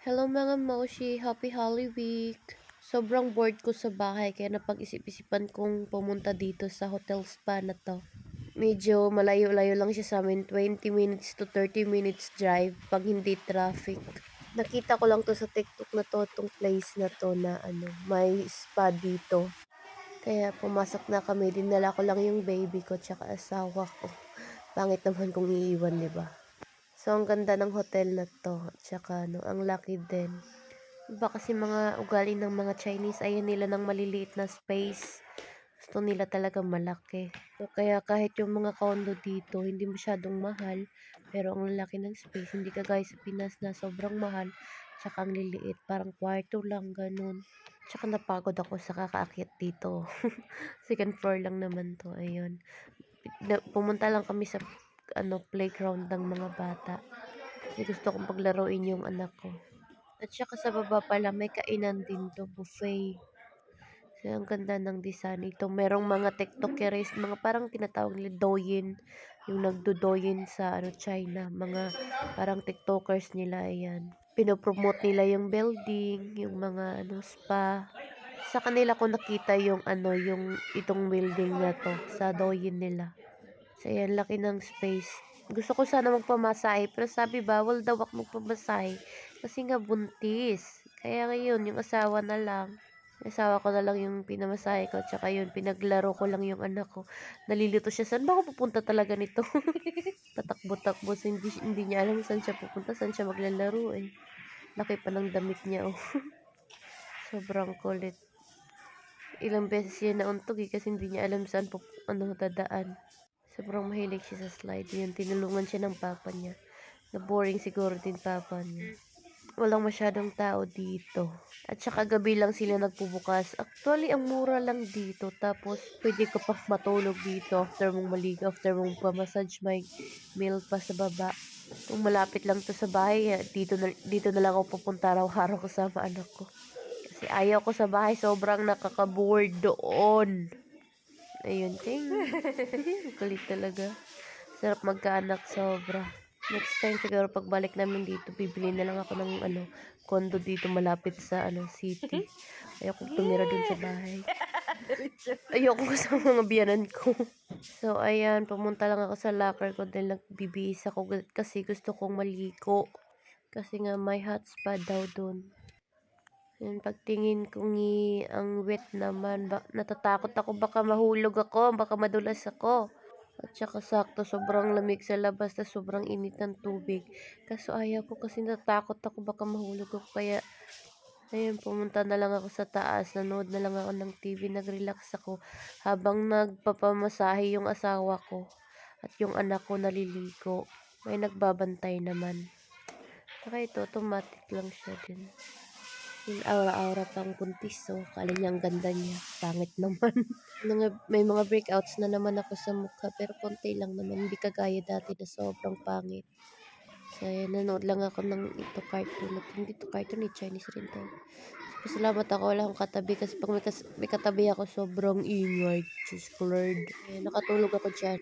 Hello mga Moshi, Happy Holy Week! Sobrang bored ko sa bahay kaya napag-isip-isipan kong pumunta dito sa hotel spa na to. Medyo malayo-layo lang siya sa amin, 20 minutes to 30 minutes drive pag hindi traffic. Nakita ko lang to sa TikTok na to, itong place na to na may spa dito. Kaya pumasok na kami, dinala ko lang yung baby ko tsaka asawa ko. Pangit naman kung iiwan, di ba? So, ang ganda ng hotel na to. Tsaka, ang laki din. Iba kasi mga ugali ng mga Chinese, ayaw nila ng maliliit na space. Gusto nila talaga malaki. So, kaya kahit yung mga condo dito, hindi masyadong mahal. Pero ang laki ng space, hindi kagaya sa Pinas na sobrang mahal. Tsaka ang liliit, parang kwarto lang, ganun. Tsaka napagod ako sa kakaakyat dito. Second floor lang naman to, ayun. Pumunta lang kami sa playground ng mga bata. Kasi gusto kong paglaruin yung anak ko. At saka sa baba pala may kainan din to, buffet. Kasi ang ganda ng design ito. Merong mga tiktokeries, mga parang tinatawag nila doyin. Yung nagdo-doyin sa China. Mga parang tiktokers nila, ayan. Pinopromote nila yung building, yung mga spa. Sa kanila ko nakita yung yung itong building na to sa doyin nila. So, ayan, laki ng space. Gusto ko sana magpamasahe, pero sabi bawal daw ako magpamasahe. Kasi nga buntis. Kaya ngayon, yung asawa na lang. Yung asawa ko na lang yung pinamasahe ko. Tsaka yun, pinaglaro ko lang yung anak ko. Nalilito siya. Saan ba ako pupunta talaga nito? Tatakbo-takbo. So, hindi niya alam saan siya pupunta. Saan siya maglalaro eh. Laki pa ng damit niya oh. Sobrang kulit. Ilang beses siya nauntog eh. Kasi hindi niya alam saan dadaan. Sobrang mahilig siya sa slide. Yun, tinulungan siya ng papa niya. Na-boring siguro din papa niya. Walang masyadong tao dito. At saka gabi lang sila nagpubukas. Actually, ang mura lang dito. Tapos, pwede ka pa matulog dito after mong maligo, after mong pa-massage, may meal pa sa baba. Kung malapit lang to sa bahay, dito na lang ako pupunta araw-araw kasama anak ko. Kasi ayaw ko sa bahay, sobrang nakaka-bored doon. Ayun, ting. Kulit talaga. Sarap magkaanak sobra. Next time siguro pagbalik namin dito, bibili na lang ako ng condo dito malapit sa city. Ayoko tumira dun sa bahay. Ayoko kasama mga biyanan ko. So, ayan, pumunta lang ako sa locker ko dahil nagbibihis ako kasi gusto kong maligo. Kasi nga may hot spa daw dun. Yan, pagtingin ko ang wet naman, natatakot ako baka mahulog ako, baka madulas ako. At saka sakto, sobrang lamig sa labas na sobrang init ng tubig. Kaso ayaw ko kasi natatakot ako baka mahulog ako. Kaya, ayun, pumunta na lang ako sa taas. Nanood na lang ako ng TV, nag-relax ako. Habang nagpapamasahe yung asawa ko. At yung anak ko naliligo. May nagbabantay naman. Saka ito, automatic lang siya din. Yung aura-aura pang buntis, so kala niya ang ganda niya. Pangit naman. May mga breakouts na naman ako sa mukha, pero konti lang naman. Hindi kagaya dati na sobrang pangit. So, ayan, nanood lang ako ng cartoon. Hindi to cartoon, Chinese rin to. Pasalamat ako, wala akong katabi. Kasi pag may katabi ako, sobrang ingay. Just Lord. Ayan, nakatulog ako dyan.